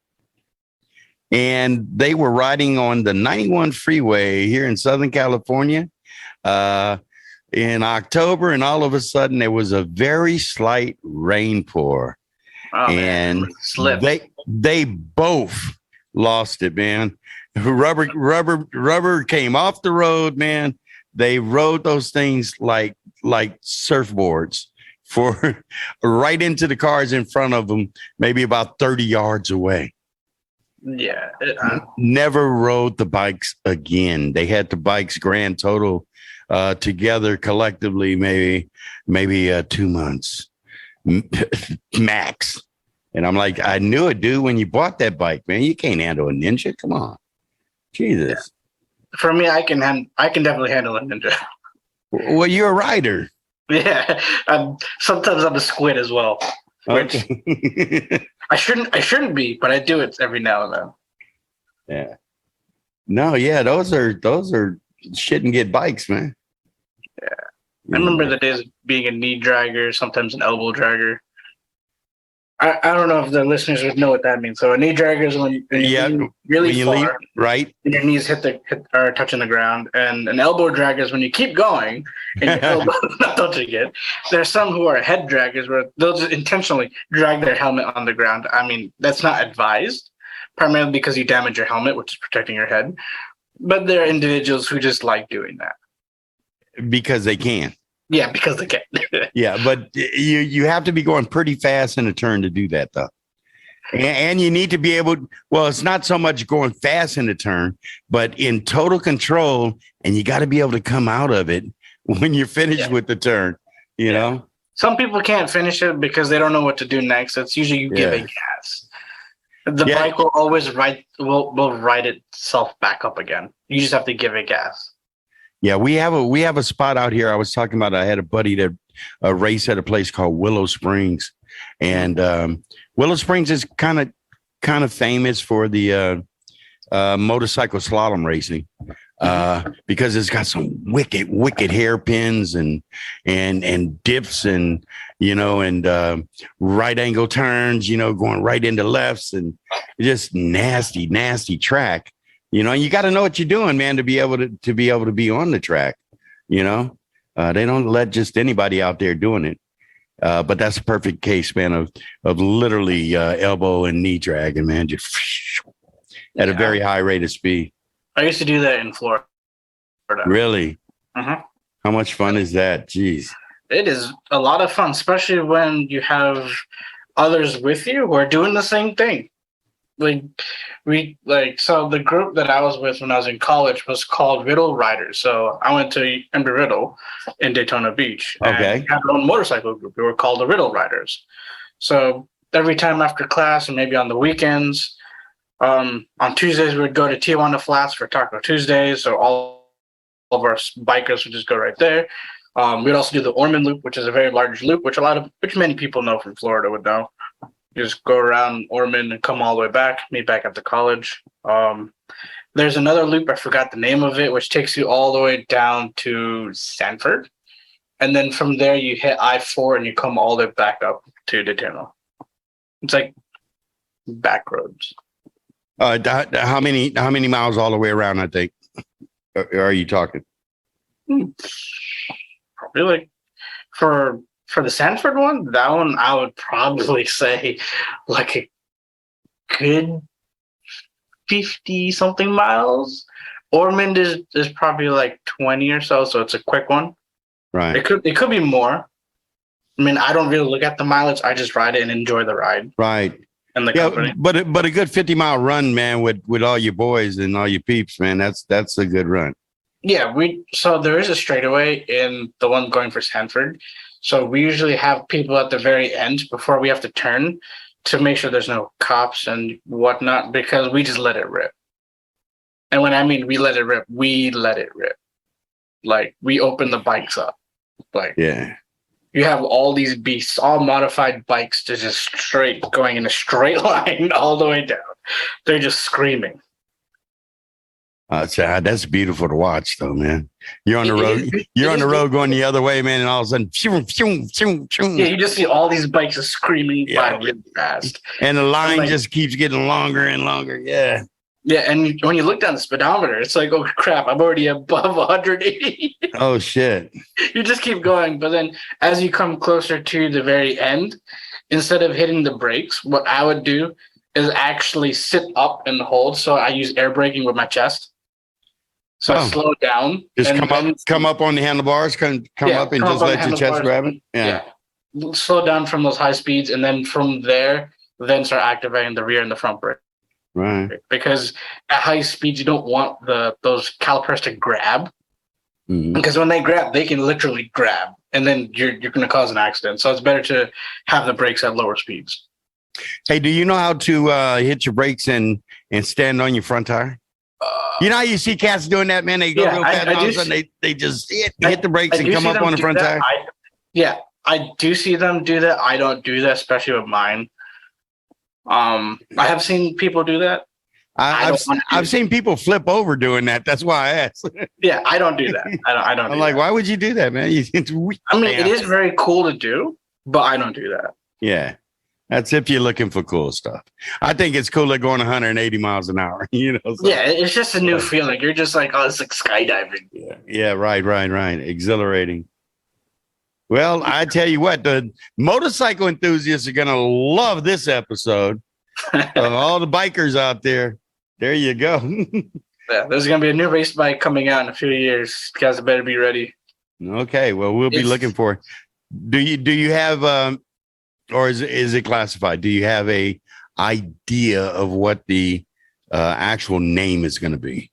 And they were riding on the 91 freeway here in Southern California in October, and all of a sudden there was a very slight rain pour. Oh, and they both lost it, man. Rubber came off the road, man. They rode those things like surfboards for right into the cars in front of them, maybe about 30 yards away. Yeah. Never rode the bikes again. They had the bikes grand total together collectively, maybe 2 months max. And I'm like, I knew it, dude. When you bought that bike, man, you can't handle a Ninja. Come on, Jesus. For me, I can definitely handle a Ninja. Well, you're a rider. Yeah. Sometimes I'm a squid as well. Okay. I shouldn't be, but I do it every now and then. Yeah. No, yeah, those are shit and get bikes, man. Yeah. I remember the days of being a knee dragger, sometimes an elbow dragger. I don't know if the listeners would know what that means. So a knee dragger is when you really far, lean, right? And your knees are touching the ground, and an elbow dragger is when you keep going and your elbow is not touching it. There's some who are head draggers where they'll just intentionally drag their helmet on the ground. I mean, that's not advised, primarily because you damage your helmet, which is protecting your head. But there are individuals who just like doing that because they can. Yeah, because they can. Yeah, but you have to be going pretty fast in a turn to do that, though. And you need to be able, well, it's not so much going fast in a turn, but in total control, and you got to be able to come out of it when you're finished with the turn, you know? Some people can't finish it because they don't know what to do next. It's usually you give it gas. The bike will always will ride itself back up again. You just have to give it gas. Yeah, we have a spot out here. I was talking about. I had a buddy that race at a place called Willow Springs, and Willow Springs is kind of famous for the motorcycle slalom racing because it's got some wicked hairpins and dips and and right angle turns, going right into lefts and just nasty track. You got to know what you're doing, man, to be able to be on the track. They don't let just anybody out there doing it. But that's a perfect case, man, of literally elbow and knee dragging, man, just at a very high rate of speed. I used to do that in Florida. Really? Uh-huh. How much fun is that? Jeez. It is a lot of fun, especially when you have others with you who are doing the same thing. So the group that I was with when I was in college was called Riddle Riders. So I went to Embry Riddle in Daytona Beach. Okay. And we had our own motorcycle group. We were called the Riddle Riders. So every time after class and maybe on the weekends, on Tuesdays we would go to Tijuana Flats for Taco Tuesdays. So all of our bikers would just go right there. We'd also do the Ormond Loop, which is a very large loop, which many people know from Florida would know. You just go around Ormond and come all the way back, meet back at the college. There's another loop, I forgot the name of it, which takes you all the way down to Sanford. And then from there, you hit I-4 and you come all the way back up to Daytona. It's like back roads. How many miles all the way around, I think, are you talking? Probably like for the Sanford one, that one I would probably say like a good 50 something miles. Ormond is probably like 20 or so it's a quick one. Right. It could be more. I mean, I don't really look at the mileage. I just ride it and enjoy the ride. Right. And the company. But a good 50-mile run, man, with all your boys and all your peeps, man, that's a good run. Yeah, so there is a straightaway in the one going for Sanford. So we usually have people at the very end before we have to turn to make sure there's no cops and whatnot, because we just let it rip. And when I mean we let it rip. Like we open the bikes up. Like yeah. You have all these beasts, all modified bikes, to just going in a straight line all the way down. They're just screaming. That's beautiful to watch, though, man. You're on the road. You're on the road going the other way, man, and all of a sudden, yeah, you just see all these bikes just screaming by really fast, and the line just keeps getting longer and longer. Yeah, yeah, and when you look down the speedometer, it's like, oh crap, I'm already above 180. Oh shit! You just keep going, but then as you come closer to the very end, instead of hitting the brakes, what I would do is actually sit up and hold. So I use air braking with my chest. So I slow down. Just come up on the handlebars, come up and just let your chest grab it. Yeah. Slow down from those high speeds, and then from there, then start activating the rear and the front brake. Right. Because at high speeds, you don't want those calipers to grab. Mm-hmm. Because when they grab, they can literally grab, and then you're going to cause an accident. So it's better to have the brakes at lower speeds. Hey, do you know how to hit your brakes and stand on your front tire? You know how you see cats doing that, man? They go real fast and they just hit the brakes and come up on the front tire. I do see them do that. I don't do that, especially with mine. I have seen people do that. I've seen people flip over doing that. That's why I asked. Yeah, I don't do that. I don't. I'm like, why would you do that, man? It is very cool to do, but I don't do that. Yeah. That's if you're looking for cool stuff. I think it's cooler going 180 miles an hour, So. Yeah, it's just a new feeling. You're just like, oh, it's like skydiving. Yeah, right. Exhilarating. Well, I tell you what, the motorcycle enthusiasts are going to love this episode. All the bikers out there, there you go. Yeah, there's going to be a new race bike coming out in a few years. You guys better be ready. Okay, well, we'll be looking for it. Do you have... or is it classified? Do you have a idea of what the actual name is going to be?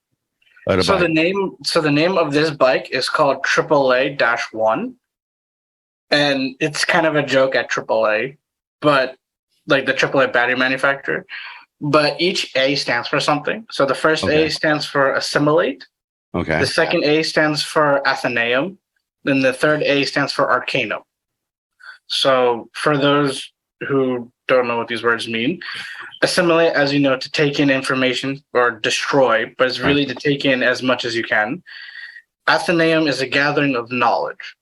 So the name of this bike is called AAA-1, and it's kind of a joke at AAA, but like the AAA battery manufacturer. But each A stands for something. So the first A stands for assimilate. Okay. The second A stands for Athenaeum. Then the third A stands for Arcanum. So for those who don't know what these words mean, assimilate, as you know, to take in information or destroy, but it's really to take in as much as you can. Athenaeum is a gathering of knowledge.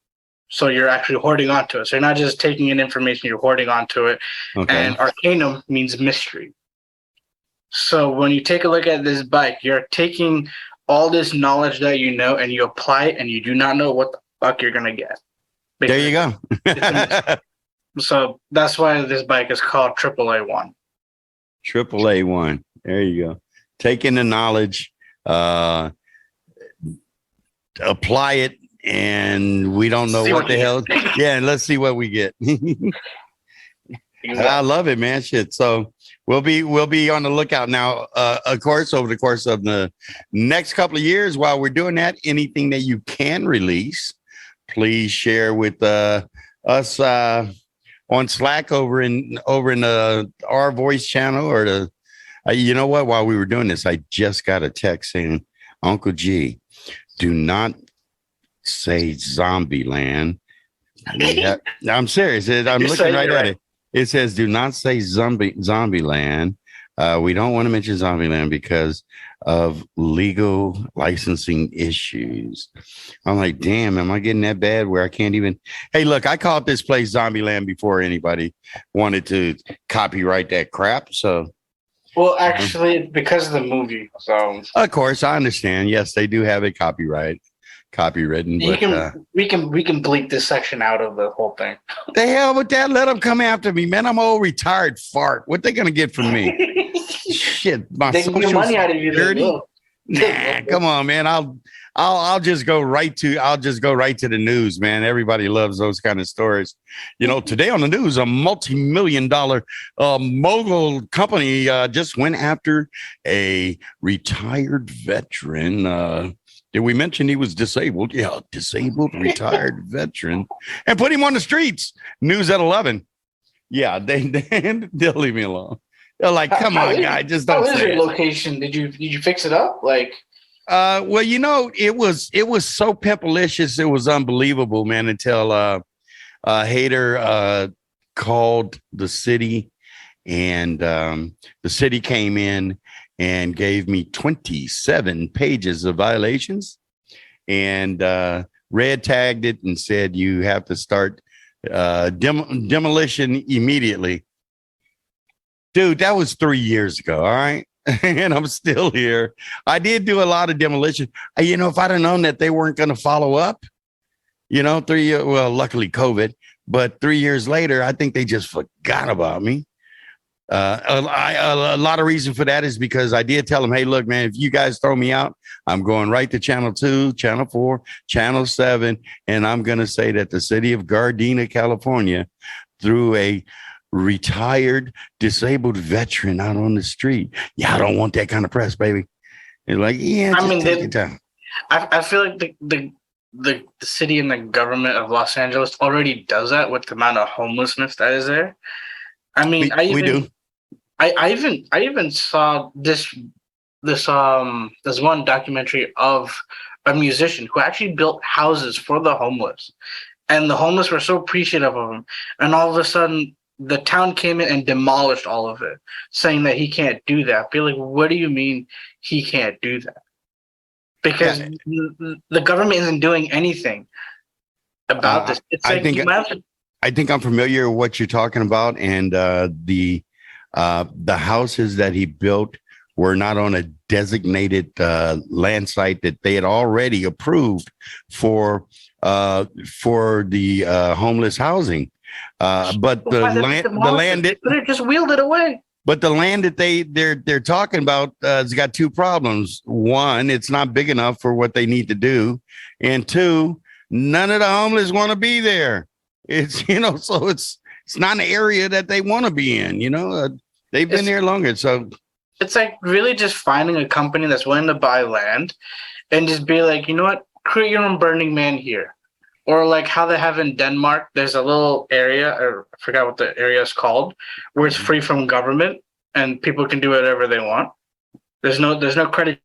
So you're actually hoarding onto it. So you're not just taking in information, you're hoarding onto it. Okay. And Arcanum means mystery. So when you take a look at this bike, you're taking all this knowledge that you know and you apply it and you do not know what the fuck you're going to get. There you go. So that's why this bike is called AAA1. AAA1. There you go. Take in the knowledge, apply it, and we don't know what the hell. Yeah, and let's see what we get. I love it, man. Shit. So we'll be on the lookout now. Of course, over the course of the next couple of years, while we're doing that, anything that you can release, please share with us on Slack over in the rVoice channel or the. You know what? While we were doing this, I just got a text saying, "Uncle G, do not say Zombieland." Yeah, I'm serious. I'm looking right at it. It says, "Do not say Zombieland. We don't want to mention Zombieland because of legal licensing issues." I'm like, damn, am I getting that bad where I can't even? Hey, look, I called this place Zombieland before anybody wanted to copyright that crap. So, well, actually, because of the movie. So, of course, I understand. Yes, they do have it copywritten. But, we can bleep this section out of the whole thing. The hell with that. Let them come after me, man. I'm an old retired fart. What they gonna get from me? Shit, my they can get money out of you. Nah, come on, man. I'll just go right to the news, man. Everybody loves those kind of stories. You know, today on the news, a multi-million-dollar mogul company just went after a retired veteran. Did we mention he was disabled? Yeah, disabled, retired veteran, and put him on the streets. News at 11. Yeah, they'll leave me alone. They're like, come on, guy, just don't say it. How is your location? Did you fix it up? Like, well, you know, it was so pimpalicious. It was unbelievable, man, until a hater called the city, and the city came in and gave me 27 pages of violations and red tagged it and said, you have to start demolition immediately. Dude, that was 3 years ago. All right. And I'm still here. I did do a lot of demolition. You know, if I'd have known that they weren't going to follow up, you know, luckily COVID, but 3 years later, I think they just forgot about me. A lot of reason for that is because I did tell them, hey, look, man, if you guys throw me out, I'm going right to channel 2, channel 4, channel 7. And I'm going to say that the city of Gardena, California, threw a retired disabled veteran out on the street. Yeah, I don't want that kind of press, baby. And like, yeah, I mean, take your time. I feel like the city and the government of Los Angeles already does that with the amount of homelessness that is there. I mean, we do. I even saw this one documentary of a musician who actually built houses for the homeless, and the homeless were so appreciative of him. And all of a sudden, the town came in and demolished all of it, saying that he can't do that. Be like, what do you mean he can't do that? Because the government isn't doing anything about this. It's like I think I'm familiar with what you're talking about, and the houses that he built were not on a designated land site that they had already approved for the homeless housing. But the land they could have just wheeled it away. But the land that they're talking about has got two problems. One, it's not big enough for what they need to do, and two, none of the homeless want to be there. It's, you know, so it's not an area that they want to be in. You know, they've been there longer, so it's like really just finding a company that's willing to buy land and just be like, you know what, create your own Burning Man here. Or like how they have in Denmark, there's a little area, or I forgot what the area is called, where it's free from government and people can do whatever they want. There's no credit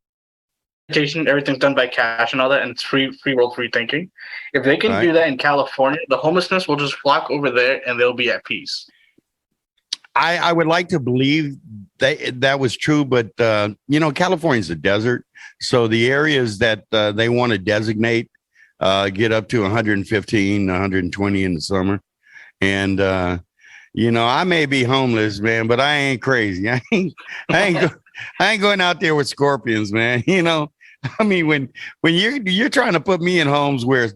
meditation, everything's done by cash and all that, and it's free world, free thinking. If they can do that in California, the homelessness will just flock over there and they'll be at peace. I would like to believe that was true, but California's a desert, so the areas that they want to designate get up to 115, 120 in the summer, and I may be homeless, man, but I ain't crazy. I ain't going out there with scorpions, man. I mean, when you're trying to put me in homes where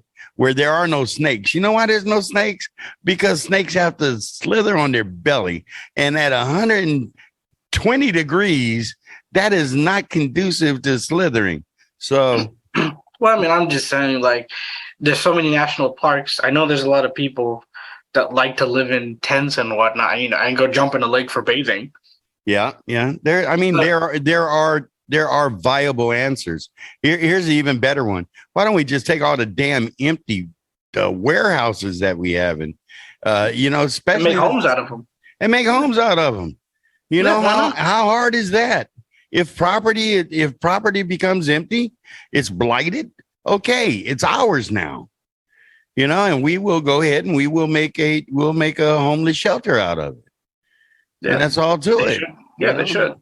there are no snakes. You know why there's no snakes? Because snakes have to slither on their belly. And at 120 degrees, that is not conducive to slithering. So, well, I mean, I'm just saying, like, there's so many national parks. I know there's a lot of people that like to live in tents and whatnot, and go jump in a lake for bathing. Yeah. There are viable answers. Here's an even better one. Why don't we just take all the damn empty warehouses that we have and especially make homes out of them. And make homes out of them. How hard is that? If property becomes empty, it's blighted. Okay, it's ours now. And we will go ahead and we'll make a homeless shelter out of it. Yeah, and that's all to it. Yeah, they should.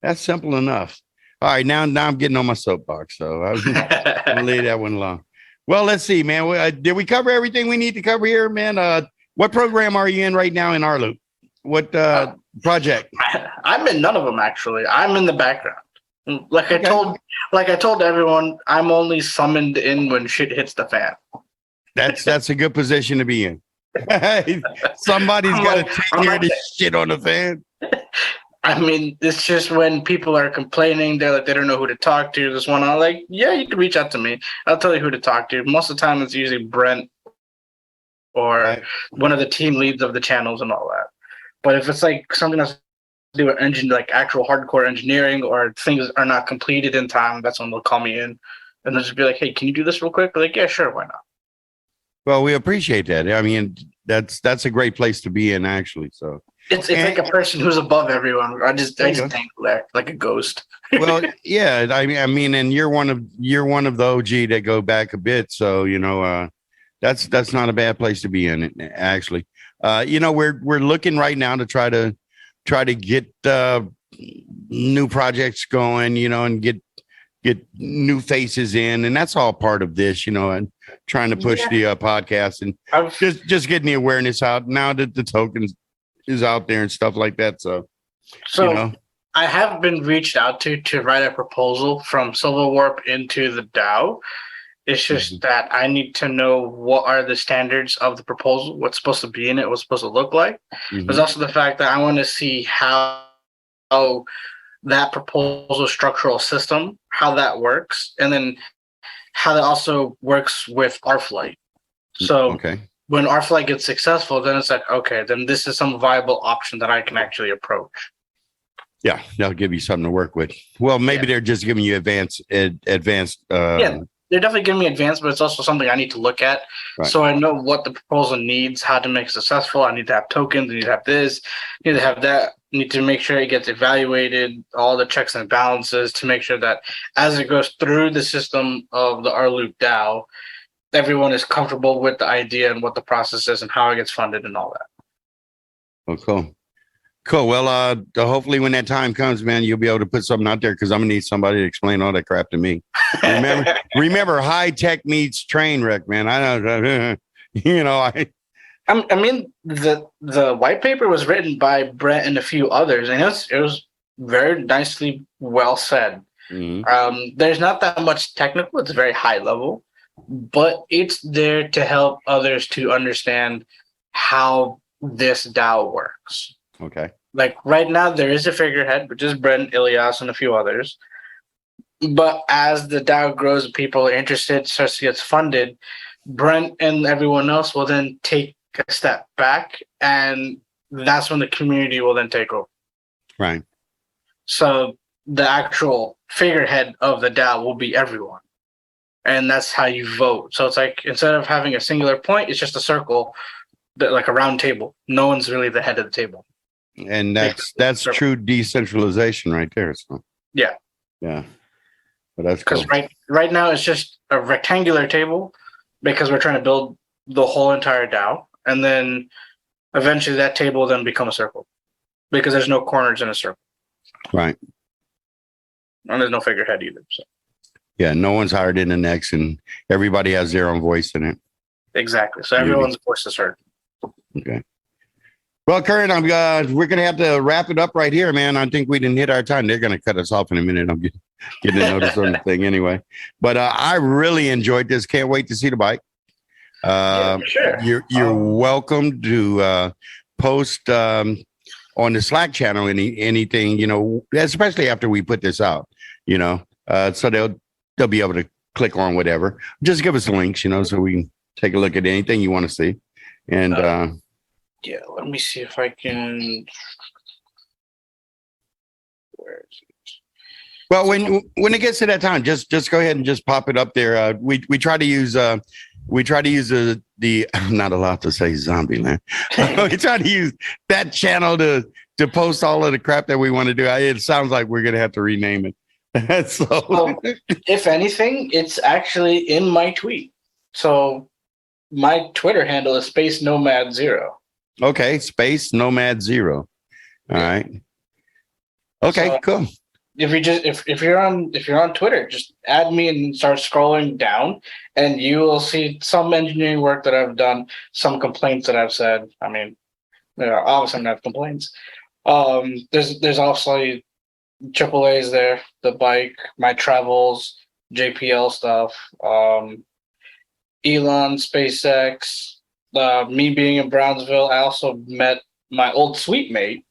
That's simple enough. All right, now I'm getting on my soapbox, so I'll leave that one alone. Well, let's see, man. Did we cover everything we need to cover here, man? What program are you in right now in rLoop? What project? I'm in none of them, actually. I'm in the background. Like I told everyone, I'm only summoned in when shit hits the fan. That's a good position to be in. Somebody's got to take care of this shit on the fan. I mean, it's just when people are complaining, they're like, they don't know who to talk to. This one, I'm like, yeah, you can reach out to me. I'll tell you who to talk to. Most of the time, it's usually Brent or one of the team leads of the channels and all that. But if it's like something that's to do with like actual hardcore engineering, or things are not completed in time, that's when they'll call me in and they'll just be like, hey, can you do this real quick? They're like, yeah, sure, why not? Well, we appreciate that. I mean, that's a great place to be in, actually. So it's like a person who's above everyone. I just dangle there like a ghost. Well, yeah. I mean, and you're one of the OG that go back a bit. So that's not a bad place to be in, actually. We're looking right now to try to get new projects going, and get new faces in, and that's all part of this, and trying to push the podcast and just getting the awareness out now that the tokens is out there and stuff like that. So I have been reached out to write a proposal from Silver Warp into the DAO. It's just that I need to know what are the standards of the proposal, what's supposed to be in it, what's supposed to look like. There's also the fact that I want to see how that proposal structural system, how that works, and then how that also works with rFlight. So when rFlight gets successful, then it's like, okay, then this is some viable option that I can actually approach. Yeah, they'll give you something to work with. Well, maybe they're just giving you advanced. They're definitely giving me advanced, but it's also something I need to look at. Right. So I know what the proposal needs, how to make it successful. I need to have tokens, I need to have this, I need to have that, I need to make sure it gets evaluated, all the checks and balances to make sure that as it goes through the system of the rLoop DAO, everyone is comfortable with the idea and what the process is and how it gets funded and all that. Oh, cool. Cool. Well, hopefully when that time comes, man, you'll be able to put something out there, because I'm gonna need somebody to explain all that crap to me. Remember, high tech meets train wreck, man. I don't, I mean, the white paper was written by Brent and a few others, and it was very nicely well said. There's not that much technical; it's very high level, but it's there to help others to understand how this DAO works. Okay. Like right now, there is a figurehead, which is Brent, Ilias, and a few others. But as the DAO grows and people are interested, starts to get funded, Brent and everyone else will then take a step back, and that's when the community will then take over. Right. So the actual figurehead of the DAO will be everyone. And that's how you vote. So it's like, instead of having a singular point, it's just a circle, like a round table. No one's really the head of the table. And that's true decentralization right there. So yeah. But that's cool. Because right now it's just a rectangular table because we're trying to build the whole entire DAO, and then eventually that table will then become a circle because there's no corners in a circle. Right. And there's no figurehead either. So. Yeah, no one's higher than the next, and everybody has their own voice in it. Exactly. So everyone's voice is heard. Okay. Well, Kuren, we're going to have to wrap it up right here, man. I think we didn't hit our time. They're going to cut us off in a minute. I'm getting a notice on the thing anyway. But I really enjoyed this. Can't wait to see the bike. Yeah, sure. You're welcome to post on the Slack channel anything, especially after we put this out, so they'll be able to click on whatever. Just give us the links, so we can take a look at anything you want to see. And yeah, let me see if I can. Where is it? Well, when it gets to that time, just go ahead and just pop it up there. We try to use the I'm not allowed to say Zombieland. We try to use that channel to post all of the crap that we want to do. It sounds like we're gonna have to rename it. So, if anything, it's actually in my tweet. So my Twitter handle is Space Nomad 0. Okay, Space Nomad 0. All right. Okay, so, cool. If you're on Twitter, just add me and start scrolling down, and you will see some engineering work that I've done, some complaints that I've said. I mean, obviously I'm not complaints. There's also AAA's there, the bike, my travels, JPL stuff, Elon, SpaceX. Me being in Brownsville, I also met my old suite mate,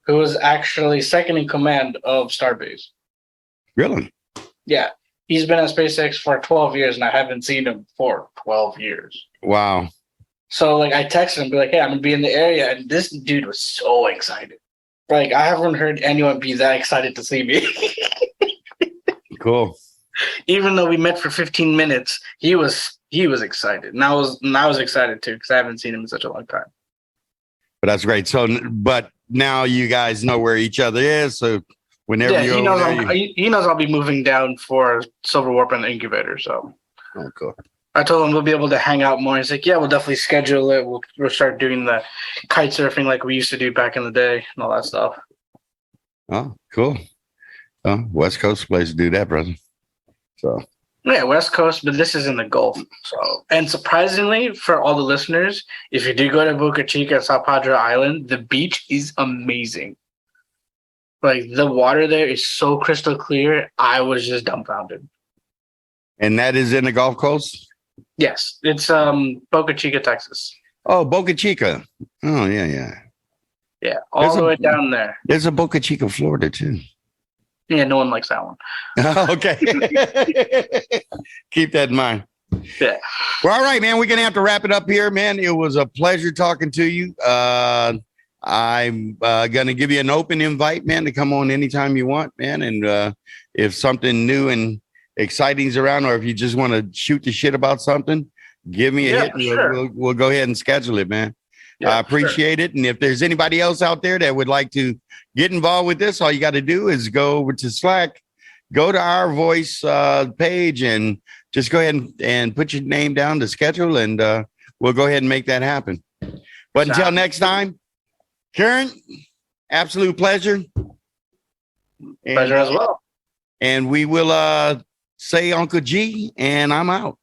who was actually second in command of Starbase. Really? Yeah. He's been at SpaceX for 12 years, and I haven't seen him for 12 years. Wow. So, I texted him, be like, hey, I'm going to be in the area, and this dude was so excited. I haven't heard anyone be that excited to see me. Cool. Even though we met for 15 minutes, he was excited. And I was excited too, because I haven't seen him in such a long time. But that's great. So, but now you guys know where each other is. So whenever he knows I'll be moving down for Silver Warp and the incubator. So, oh, cool. I told him we'll be able to hang out more. He's like, yeah, we'll definitely schedule it. We'll start doing the kite surfing like we used to do back in the day and all that stuff. Oh, cool. Oh, West Coast place to do that, brother. So. Yeah, West Coast, but this is in the Gulf. So, and surprisingly, for all the listeners, if you do go to Boca Chica and Sao Padre Island, the beach is amazing. The water there is so crystal clear. I was just dumbfounded. And that is in the Gulf Coast? Yes, it's Boca Chica, Texas. Oh, Boca Chica. Oh, yeah. Yeah, all the way down there. There's a Boca Chica, Florida, too. Yeah, no one likes that one. Okay. Keep that in mind. Yeah. Well, all right, man. We're going to have to wrap it up here, man. It was a pleasure talking to you. I'm going to give you an open invite, man, to come on anytime you want, man. And if something new and exciting's around, or if you just want to shoot the shit about something, give me a hit. Sure. We'll go ahead and schedule it, man. I appreciate it. And if there's anybody else out there that would like to get involved with this, all you got to do is go over to Slack, go to rVoice page, and just go ahead and put your name down to schedule, and we'll go ahead and make that happen. But until next time, Kuren, absolute pleasure. Pleasure as well. And we will say Uncle G, and I'm out.